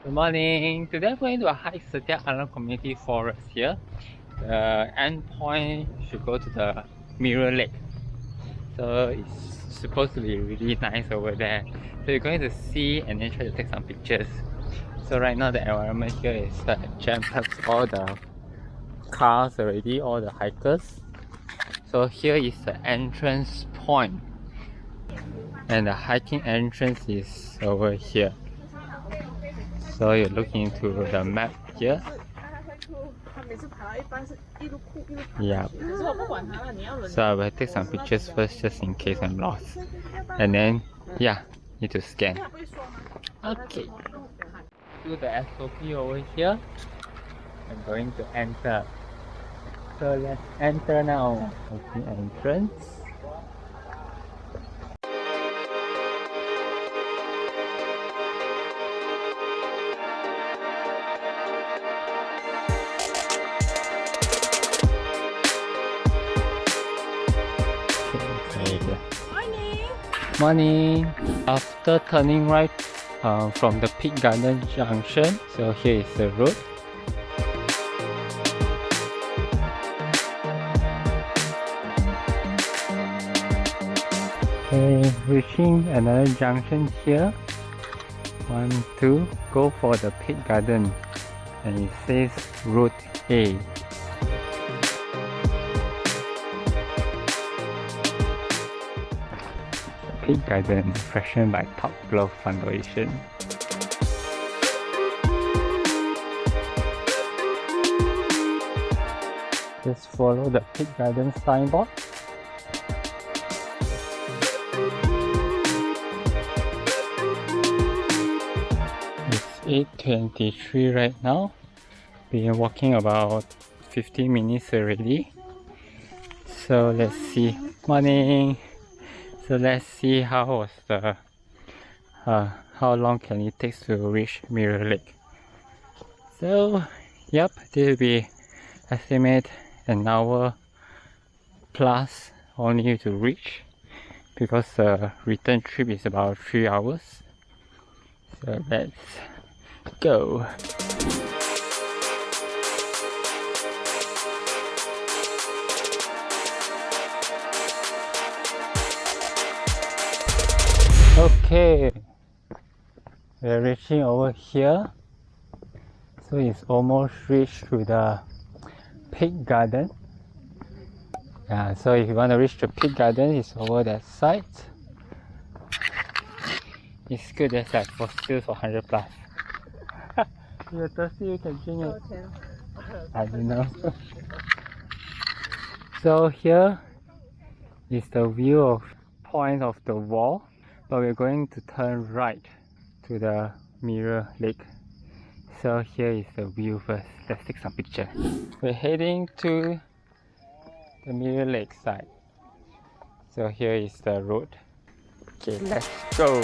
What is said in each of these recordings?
Good morning. Today we're going to hike Setia Community Forest here. The end point should go to the Mirror Lake. So it's supposed to be really nice over there. So you're going to see and then try to take some pictures. So right now the environment here is jam-packed with all the cars already, all the hikers. So here is the entrance point. And the hiking entrance is over here. So you look into the map here. Yeah. So I will take some pictures first just in case I'm lost. And then, yeah, need to scan. Okay. Do the SOP over here. I'm going to enter. So let's enter now. Open entrance. Morning. After turning right from the Peak Garden Junction, so here is the road. Okay, reaching another junction here. 1, 2, go for the Peak Garden, and it says Route A. Peak Garden, fashioned by Top Glove Foundation. Just follow the Peak Garden signboard. It's 8:23 right now. Been walking about 15 minutes already. So let's see. Morning. So let's see how long can it take to reach Mirror Lake. So yep, this will be estimate an hour plus only to reach, because the return trip is about 3 hours. So let's go. Okay, we're reaching over here. So it's almost reached to the Peak Garden. Yeah, so if you want to reach the Peak Garden, it's over that side. It's good, there's like for sales for 100 plus. If you're thirsty, you can drink it. I don't know. So here is the view of point of the wall. But we're going to turn right to the Mirror Lake. So here is the view first. Let's take some picture. We're heading to the Mirror Lake side. So here is the road. Okay, let's go.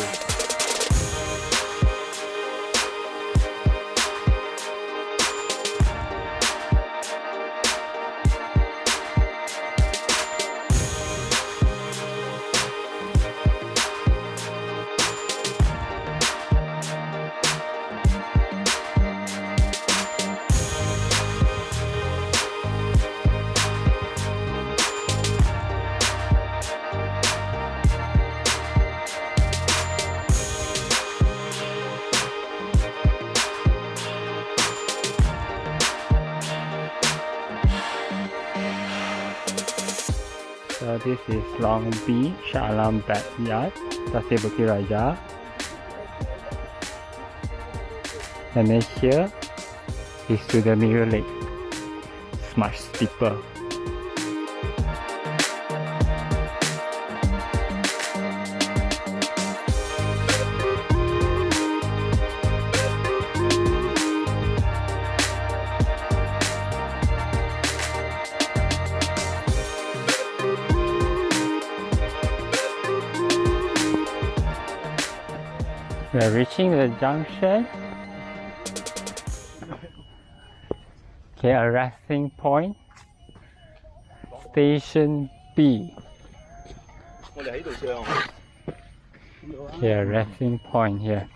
So this is Long Beach Alam Backyard, Tasir Bukit Raja. And then here is to the Mirror Lake. It's much steeper. We are reaching the junction. Okay, a resting point. Station B. Okay, a resting point here.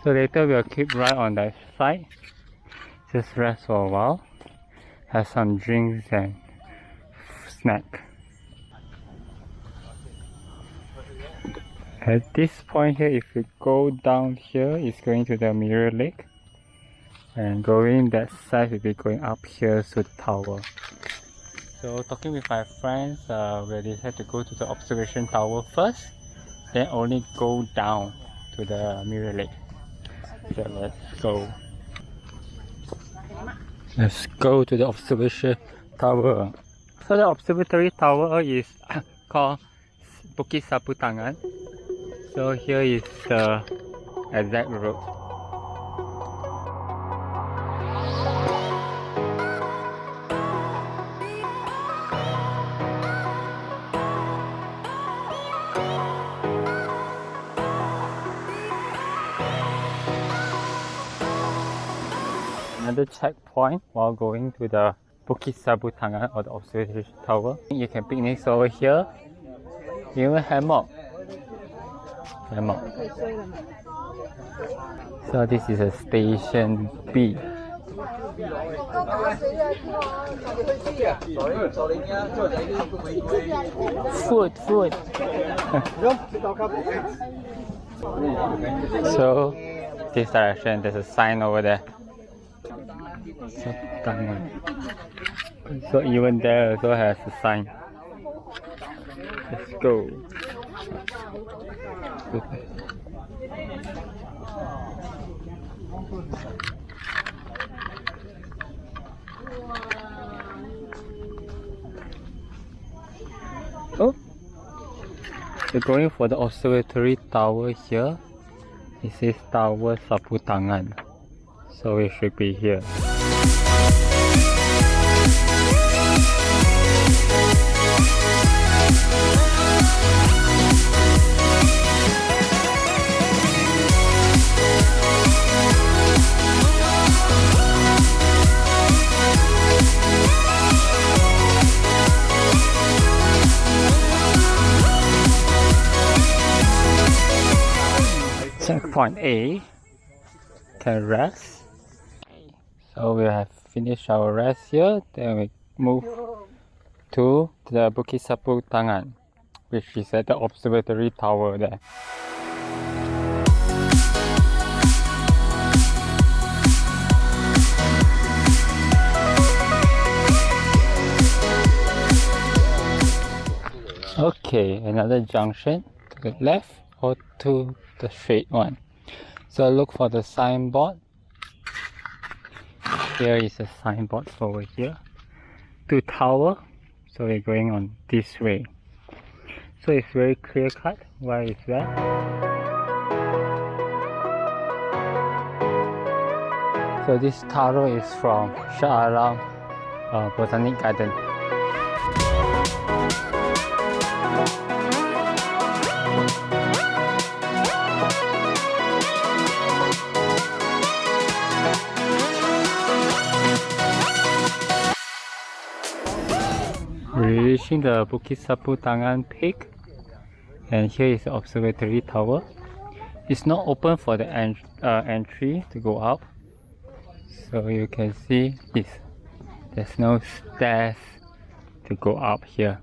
So later we'll keep right on that side. Just rest for a while. Have some drinks and snack. At this point here, if we go down here, it's going to the Mirror Lake. And going that side, we'll be going up here to the tower. So talking with my friends, we decided to go to the observation tower first, then only go down to the Mirror Lake. So let's go. Let's go to the observation tower. So the observatory tower is called Bukit Saputangan. So here is the exact road. Another checkpoint while going to the Bukit Saputangan or the observation tower. You can picnic over here. Even hammock. So this is a station B. Food. So this direction, there's a sign over there. So even there also has a sign. Let's go. Oh, we're going for the observatory tower here. It says Tower Saputangan, so we should be here. Checkpoint A, can rest. So we have finished our rest here, then we move to the Bukit Saputangan, which is at the observatory tower there. Okay, another junction to the left or to the straight one. So look for the signboard. Here is a signboard over here to tower. So we're going on this way. So it's very clear cut where it's at. So this tower is from Shah Alam Botanic Garden. We're reaching the Bukit Saputangan peak, and here is the observatory tower. It's not open for the entry to go up, so you can see this. There's no stairs to go up here.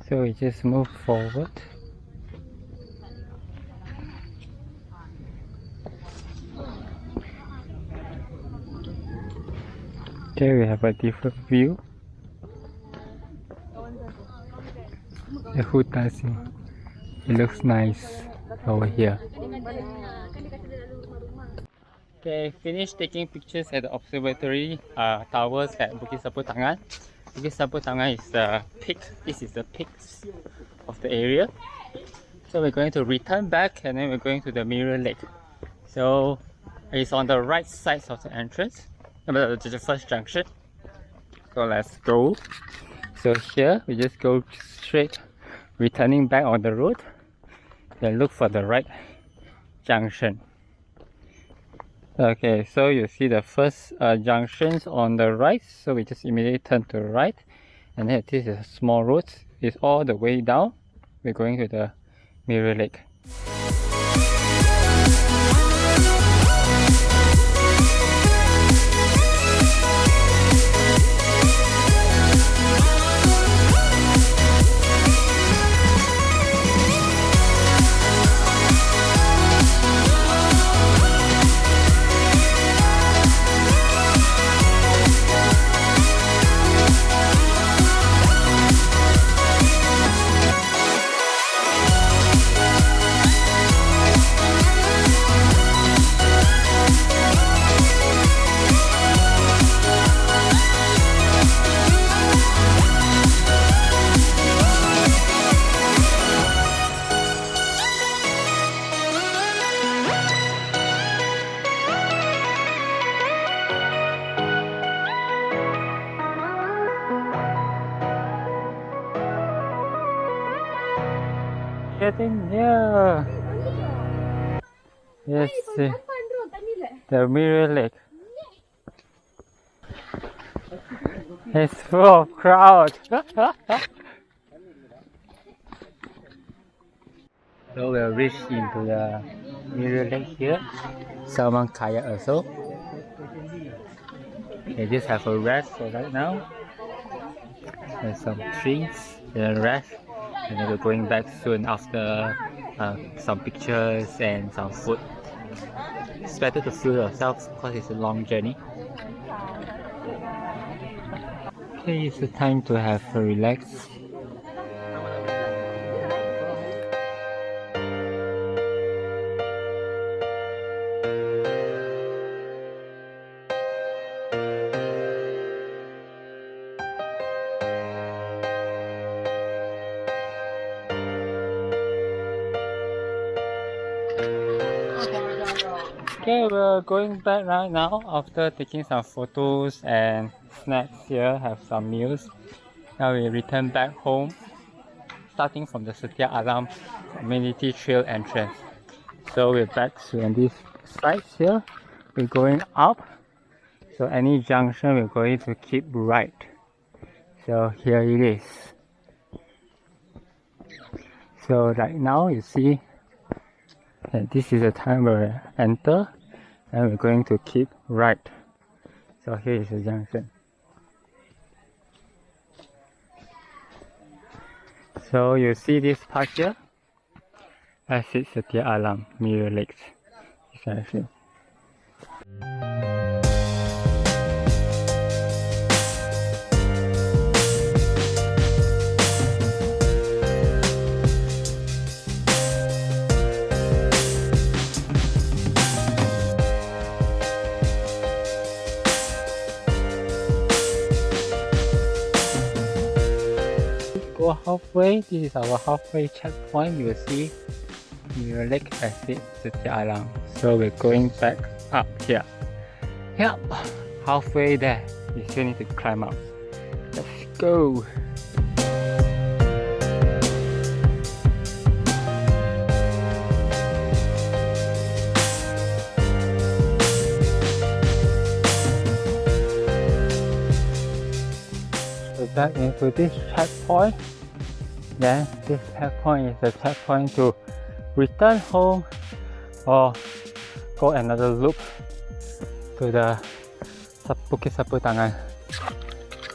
So we just move forward. Okay, we have a different view. The hutan, it looks nice over here. Okay, finished taking pictures at the observatory towers at Bukit Saputangan. Bukit Saputangan is the peak. This is the peak of the area. So we're going to return back, and then we're going to the Mirror Lake. So it's on the right side of the entrance, the first junction. So let's go. So here we just go straight, returning back on the road, then look for the right junction. Okay, so you see the first junctions on the right, so we just immediately turn to the right, and then this is a small road. It's all the way down. We're going to the Mirror Lake. getting near. Yes, the Mirror Lake. It's full of crowd. So we'll reach into the Mirror Lake here. Someone kayak also. They just have a rest for right now. There's some drinks, then rest, and then we're going back soon after some pictures and some food. It's better to fuel yourself because it's a long journey. Okay, it's the time to have a relax. Okay, we're going back right now after taking some photos and snacks here, have some meals. Now we return back home, starting from the Setia Alam Community Trail entrance. So we're back to this side here. We're going up. So any junction we're going to keep right. So here it is. So right now you see that this is the time where we enter and we're going to keep right. So here is the junction. So you see this part here? That's it, Setia Alam Mirror Lakes. Exactly. Go halfway, this is our halfway checkpoint. You will see Mirror Lake exit Setia Alam. So we're going back up here. Yep, halfway there. We still need to climb up. Let's go. So back into this checkpoint. Then this checkpoint is the checkpoint to return home or go another loop to the Bukit Sapu Tangan.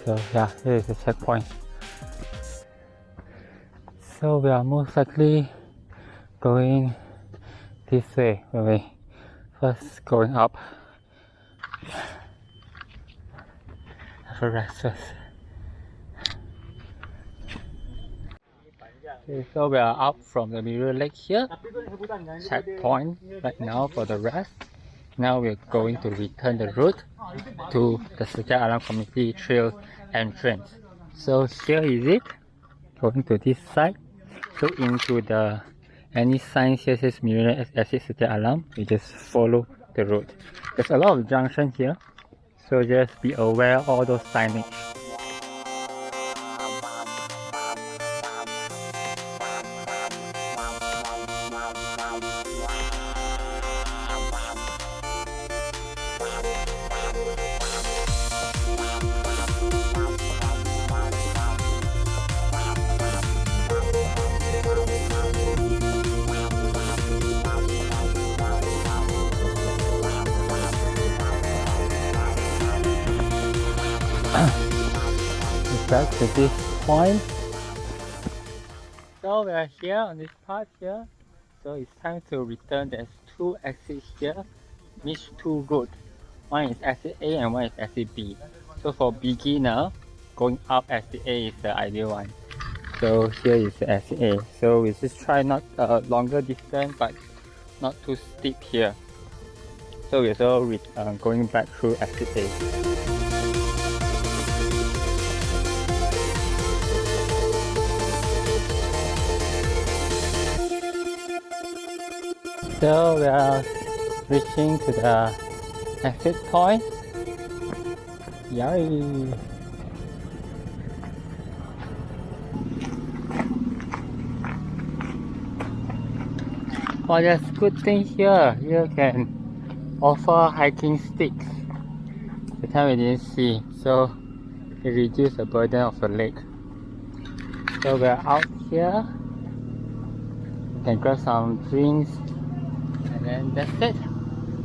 So yeah, here is the checkpoint. So we are most likely going this way when we first going up. Have a rest first. Okay, so we are up from the Mirror Lake here, checkpoint right now for the rest. Now we're going to return the route to the Setia Alam Community Trail entrance. So here is it, going to this side. So into the, any signs here says Mirror Lake exit Setia Alam, we just follow the road. There's a lot of junction here, so just be aware of all those signage. Back to this point. So we are here on this part here. So it's time to return. There's two exits here, which two roads. One is exit A and one is exit B. So for beginner, going up exit A is the ideal one. So here is the exit A. So we just try not a longer distance but not too steep here. So we're still going back through exit A. So we are reaching to the exit point. Yay! Well, there's good thing here. You can offer hiking sticks. The time we didn't see, so it reduces the burden of the lake. So we're out here. You can grab some drinks, and then that's it.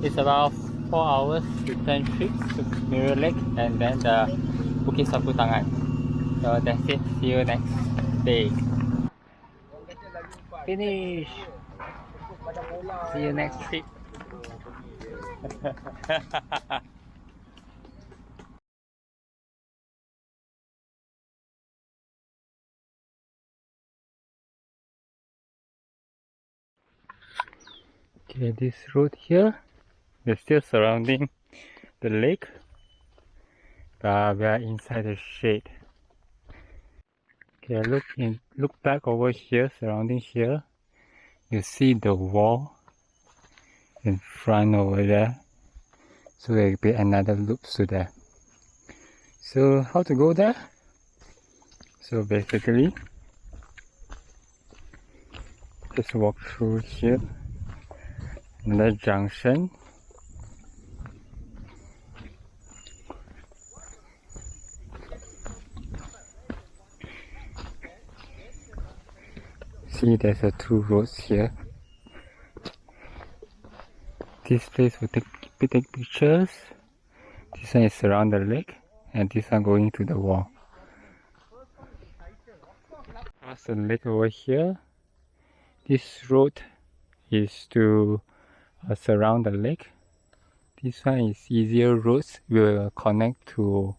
It's about 4 hours return trip to Mirror Lake and then the Bukit Saputangan. So that's it. See you next day. Finish. See you next trip. Okay, this road here, we're still surrounding the lake, but we are inside the shade. Okay, look back over here, surrounding here, you see the wall in front over there. So there will be another loop to there. So how to go there? So basically, just walk through here, another junction. See, there's two roads here. This place will take pictures. This one is around the lake, and this one going to the wall. Across the lake over here. This road is to surround the lake. This one is easier roads. Will connect to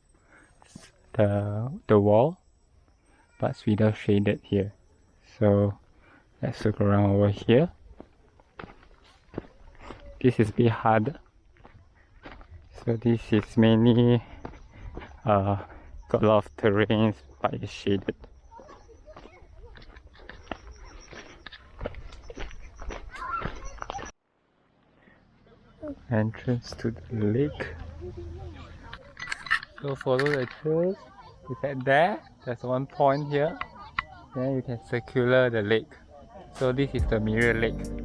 the wall, but it's without shaded here. So let's look around over here. This is a bit hard. So this is mainly got a lot of terrains, but it's shaded. Entrance to the lake. So follow the trails. You get there. There's one point here. Then you can circular the lake. So this is the Mirror Lake.